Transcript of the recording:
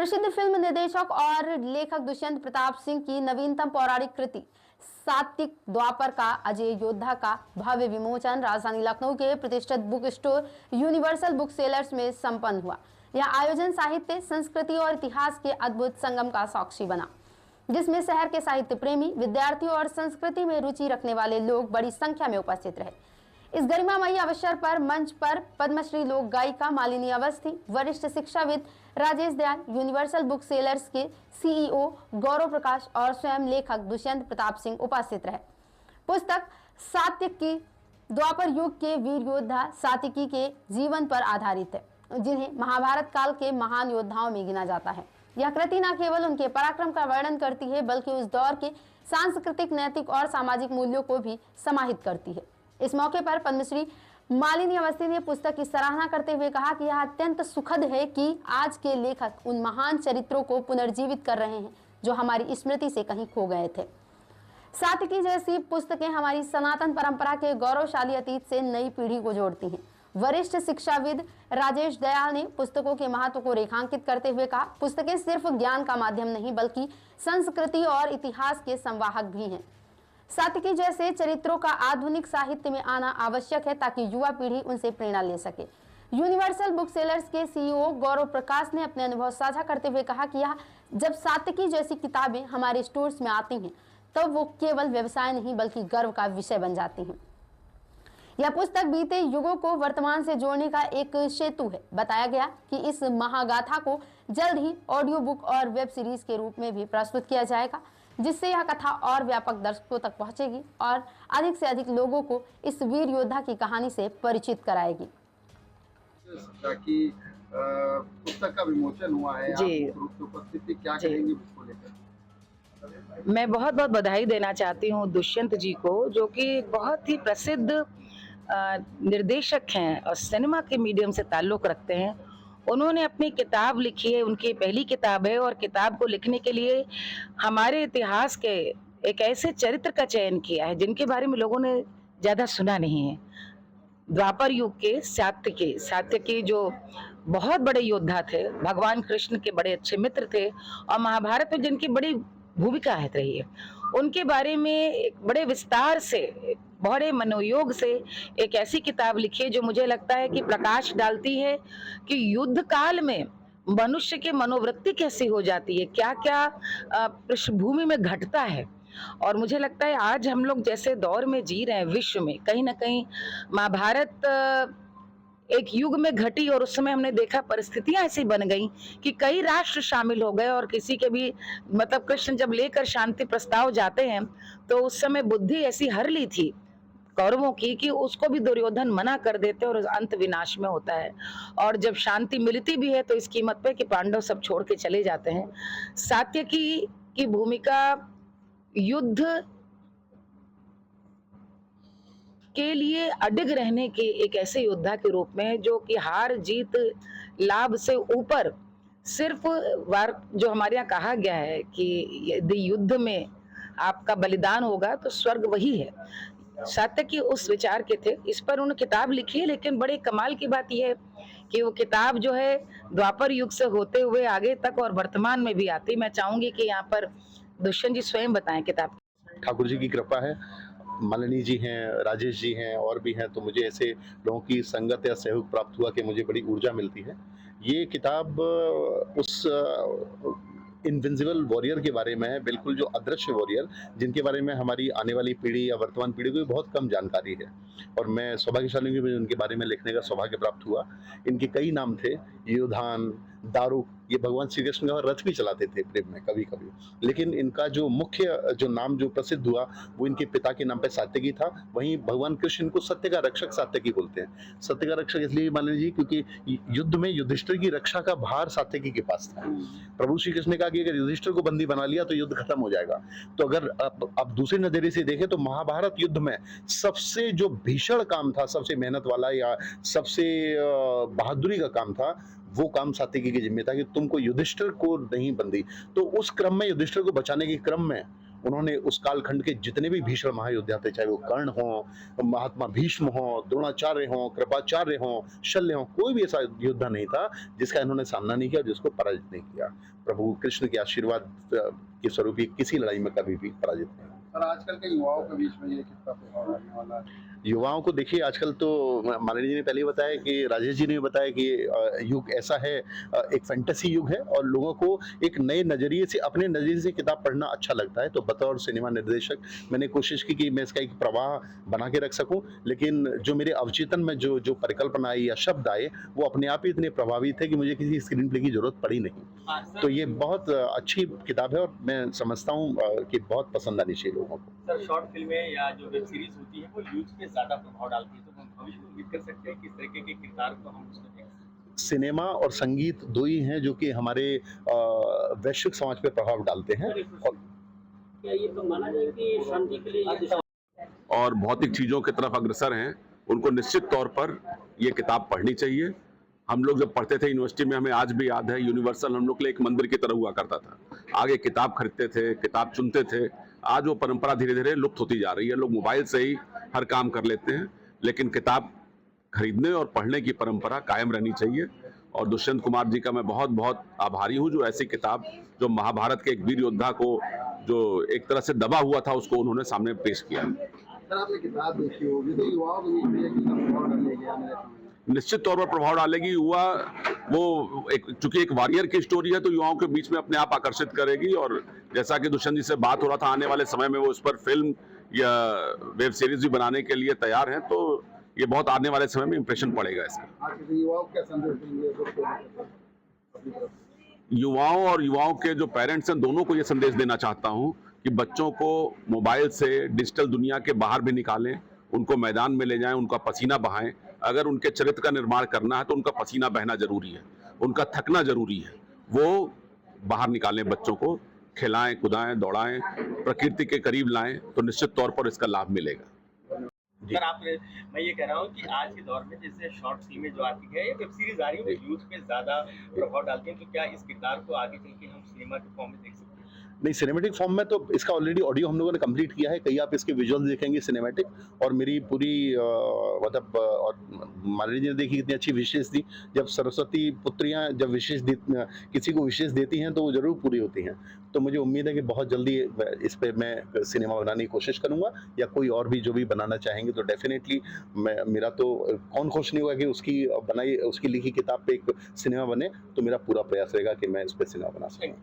प्रसिद्ध फिल्म निर्देशक और लेखक दुष्यंत प्रताप सिंह की नवीनतम पौराणिक कृति सात्विक द्वापर का अजय योद्धा का भव्य विमोचन राजधानी लखनऊ के प्रतिष्ठित book store universal book sellers में संपन्न हुआ। यह आयोजन साहित्य, संस्कृति और इतिहास के अद्भुत संगम का साक्षी बना, जिसमें शहर के साहित्य प्रेमी, विद्यार्थियों और संस्कृति में रुचि रखने वाले लोग बड़ी संख्या में उपस्थित रहे। इस गरिमामयी अवसर पर मंच पर पद्मश्री लोक गायिका मालिनी अवस्थी, वरिष्ठ शिक्षाविद Rajesh Dayal, universal book sellers के सीईओ गौरव प्रकाश और स्वयं लेखक दुष्यंत प्रताप सिंह उपस्थित रहे। पुस्तक सात्विकी द्वापर युग के वीर योद्धा सात्विकी के जीवन पर आधारित है, जिन्हें महाभारत काल के महान योद्धाओं में गिना जाता है। यह कृति न केवल उनके पराक्रम का वर्णन करती है, बल्कि उस दौर के सांस्कृतिक, नैतिक और सामाजिक मूल्यों को भी समाहित करती है। इस मौके पर पद्मश्री मालिनी अवस्थी ने पुस्तक की सराहना करते हुए कहा कि यह अत्यंत सुखद है कि आज के लेखक उन महान चरित्रों को पुनर्जीवित कर रहे हैं जो हमारी स्मृति से कहीं खो गए थे। सात्विकी जैसी पुस्तकें हमारी सनातन परंपरा के गौरवशाली अतीत से नई पीढ़ी को जोड़ती हैं। वरिष्ठ शिक्षाविद राजेश दयाल ने पुस्तकों के महत्व को रेखांकित करते हुए कहा, पुस्तकें सिर्फ ज्ञान का माध्यम नहीं बल्कि संस्कृति और इतिहास के संवाहक भी हैं। सात्विकी जैसे चरित्रों का आधुनिक साहित्य में आना आवश्यक है ताकि युवा पीढ़ी उनसे प्रेरणा ले सके। यूनिवर्सल बुक सेलर्स के सीईओ गौरव प्रकाश ने अपने अनुभव साझा करते हुए कहा कि यह जब सात्विकी जैसी किताबें हमारे स्टोर्स में आती हैं तब वो केवल व्यवसाय नहीं बल्कि गर्व का विषय बन जाती हैं। यह पुस्तक बीते युगों को वर्तमान से जोड़ने का एक सेतु है। बताया गया कि इस महागाथा को जल्द ही ऑडियो बुक और वेब सीरीज के रूप में भी प्रस्तुत किया जाएगा, जिससे यह कथा और व्यापक दर्शकों तक पहुंचेगी और अधिक से अधिक लोगों को इस वीर योद्धा की कहानी से परिचित कराएगी। ताकि पुस्तक का विमोचन हुआ है, जी, आप उपस्थिति क्या करेंगे उसको लेकर? मैं बहुत बहुत बधाई देना चाहती हूँ दुष्यंत जी को, जो कि बहुत ही प्रसिद्ध निर्देशक हैं और सिनेमा के मीडियम से ताल्लुक़ रखते हैं। उन्होंने अपनी किताब लिखी है, उनकी पहली किताब है, और किताब को लिखने के लिए हमारे इतिहास के एक ऐसे चरित्र का चयन किया है जिनके बारे में लोगों ने ज़्यादा सुना नहीं है। द्वापर युग के सात्विकी जो बहुत बड़े योद्धा थे, भगवान कृष्ण के बड़े अच्छे मित्र थे और महाभारत में जिनकी बड़ी भूमिका है रही है, उनके बारे में एक बड़े विस्तार से, बड़े मनोयोग से एक ऐसी किताब लिखी है जो मुझे लगता है कि प्रकाश डालती है कि युद्ध काल में मनुष्य की मनोवृत्ति कैसी हो जाती है, क्या क्या पृष्ठभूमि में घटता है। और मुझे लगता है आज हम लोग जैसे दौर में जी रहे हैं विश्व में, कहीं ना कहीं महाभारत एक युग में घटी और उस समय हमने देखा परिस्थितियां ऐसी बन गई कि कई राष्ट्र शामिल हो गए और किसी के भी मतलब कृष्ण जब लेकर शांति प्रस्ताव जाते हैं तो उस समय बुद्धि ऐसी हर ली थी कौरवों की कि उसको भी दुर्योधन मना कर देते और अंत विनाश में होता है। और जब शांति मिलती भी है तो इस कीमत पे कि पांडव सब छोड़ के चले जाते हैं। सात्विकी की भूमिका युद्ध के लिए अडिग रहने के एक ऐसे योद्धा के रूप में जो कि हार जीत लाभ से ऊपर सिर्फ जो हमारे यहाँ कहा गया है कि यदि युद्ध में आपका बलिदान होगा तो स्वर्ग वही है। सात्विकी उस विचार के थे। इस पर उन्होंने किताब लिखी है, लेकिन बड़े कमाल की बात यह है कि वो किताब जो है द्वापर युग से होते हुए आगे तक और वर्तमान में भी आती। मैं चाहूंगी कि यहाँ पर दुष्यंत जी स्वयं बताएं किताब। ठाकुर जी की कृपा है, मालिनी जी हैं, राजेश जी हैं और भी हैं, तो मुझे ऐसे लोगों की संगत या सहयोग प्राप्त हुआ कि मुझे बड़ी ऊर्जा मिलती है। ये किताब उस इनविंसिबल वॉरियर के बारे में है, बिल्कुल जो अदृश्य वॉरियर, जिनके बारे में हमारी आने वाली पीढ़ी या वर्तमान पीढ़ी को बहुत कम जानकारी है। और मैं सौभाग्यशाली हूँ कि उनके बारे में लिखने का सौभाग्य प्राप्त हुआ। इनके कई नाम थे, योधान, दारुक, ये भगवान श्री कृष्ण का रथ भी चलाते थे प्रेम में कभी कभी, लेकिन इनका जो मुख्य जो नाम जो प्रसिद्ध हुआ वो इनके पिता के नाम पे सात्विकी था। वहीं भगवान कृष्ण को सत्य का रक्षक सात्विकी बोलते हैं। सत्य का रक्षक इसलिए मान लीजिए क्योंकि युद्ध में युधिष्ठिर की रक्षा का भार सात्विकी के पास था। प्रभु श्री कृष्ण ने कहा कि अगर युधिष्ठिर को बंदी बना लिया तो युद्ध खत्म हो जाएगा। तो अगर आप दूसरे नजरिए से देखें तो महाभारत युद्ध में सबसे जो भीषण काम था, सबसे मेहनत वाला या सबसे बहादुरी का काम था, वो काम सात्विकी की जिम्मे था कि तुमको युधिष्ठिर को नहीं बंदी। तो उस क्रम में युधिष्ठिर को बचाने के क्रम में उन्होंने उस कालखंड के जितने भी भीषण महायोद्धा थे, चाहे वो कर्ण हो, महात्मा भीष्म हो, द्रोणाचार्य हो, कृपाचार्य हो, शल्य हो, कोई भी ऐसा योद्धा नहीं था जिसका इन्होंने सामना नहीं किया, जिसको पराजित नहीं किया। प्रभु कृष्ण के आशीर्वाद के स्वरूप ही किसी लड़ाई में कभी भी पराजित नहीं। और आजकल के युवाओं के बीच में ये कितना प्रभाव डालने वाला है? युवाओं को देखिए, आजकल तो मालिनी जी ने पहले ही बताया कि राजेश जी ने भी बताया कि युग ऐसा है, एक फैंटेसी युग है और लोगों को एक नए नज़रिए से, अपने नज़रिए से किताब पढ़ना अच्छा लगता है। तो बतौर सिनेमा निर्देशक मैंने कोशिश की कि मैं इसका एक प्रवाह बना के रख सकूं, लेकिन जो मेरे अवचेतन में जो परिकल्पना आई या शब्द आए वो अपने आप ही इतने प्रभावी थे कि मुझे किसी स्क्रीन प्ले की जरूरत पड़ी नहीं। तो ये बहुत अच्छी किताब है और मैं समझता हूँ कि बहुत पसंद आनी चाहिए लोगों को। सर, शॉर्ट फिल्में या जो वेब सीरीज होती है वो यूथ पे ज्यादा प्रभाव डालती है, तो हम भविष्य में उम्मीद कर सकते हैं किस तरीके के किरदार को हम उसमें देख सकते हैं? सिनेमा और संगीत दो ही हैं जो कि हमारे वैश्विक समाज पे प्रभाव डालते हैं। और क्या ये तो माना जाए कि शांति के लिए और भौतिक चीज़ों की तरफ अग्रसर हैं, उनको निश्चित तौर पर ये किताब पढ़नी चाहिए। हम लोग जब पढ़ते थे यूनिवर्सिटी में, हमें आज भी याद है, यूनिवर्सल हम लोग के लिए एक मंदिर की तरह हुआ करता था। आगे किताब खरीदते थे, किताब चुनते थे। आज वो परंपरा धीरे धीरे लुप्त होती जा रही है। लोग मोबाइल से ही हर काम कर लेते हैं, लेकिन किताब खरीदने और पढ़ने की परंपरा कायम रहनी चाहिए। और दुष्यंत कुमार जी का मैं बहुत बहुत आभारी हूँ, जो ऐसी किताब, जो महाभारत के एक वीर योद्धा को जो एक तरह से दबा हुआ था, उसको उन्होंने सामने पेश किया। सर, आपने किताब देखी होगी, तो युवाओं के बीच में ये कितना प्रभाव डालेगी आने वाले समय में? निश्चित तौर पर प्रभाव डालेगी। युवा वो चूंकि एक वॉरियर की स्टोरी है, तो युवाओं के बीच में अपने आप आकर्षित करेगी। और जैसा कि दुष्यंत जी से बात हो रहा था, आने वाले समय में वो इस पर फिल्म या वेब सीरीज भी बनाने के लिए तैयार हैं, तो ये बहुत आने वाले समय में इंप्रेशन पड़ेगा इसका। आज के युवाओं को क्या संदेश देंगे अपनी तरफ से? युवाओं और युवाओं के जो पेरेंट्स हैं, दोनों को ये संदेश देना चाहता हूँ कि बच्चों को मोबाइल से, डिजिटल दुनिया के बाहर भी निकालें, उनको मैदान में ले जाएं, उनका पसीना बहाएं। अगर उनके चरित्र का निर्माण करना है तो उनका पसीना बहना जरूरी है, उनका थकना जरूरी है। वो बाहर निकालें, बच्चों को खिलाएं, कुदाएं, दौड़ाएं, प्रकृति के करीब लाएं, तो निश्चित तौर पर इसका लाभ मिलेगा। सर, मैं ये कह रहा हूँ कि आज के दौर में जैसे शॉर्ट फिल्में जो आती है या वेब सीरीज आ रही है, वो यूथ पे ज्यादा प्रभाव डालती हैं, तो क्या इस किरदार को आगे चल के हम सिनेमा के फॉर्म में देख सकते हैं? नहीं, सिनेमैटिक फॉर्म में तो इसका ऑलरेडी ऑडियो हम लोगों ने कंप्लीट किया है। कई आप इसके विजुअल्स देखेंगे सिनेमैटिक, और मेरी पूरी मतलब और मालिनी जी ने देखी कितनी अच्छी विशेष दी। जब सरस्वती पुत्रियां जब किसी को विशेष देती हैं तो वो जरूर पूरी होती हैं। तो मुझे उम्मीद है कि बहुत जल्दी इस पे मैं सिनेमा बनाने की कोशिश करूंगा, या कोई और भी जो भी बनाना चाहेंगे तो डेफिनेटली मेरा तो कौन खुश नहीं हुआ कि उसकी लिखी किताब पे एक सिनेमा बने। तो मेरा पूरा प्रयास रहेगा कि मैं इस पे सिनेमा बना सकूँ।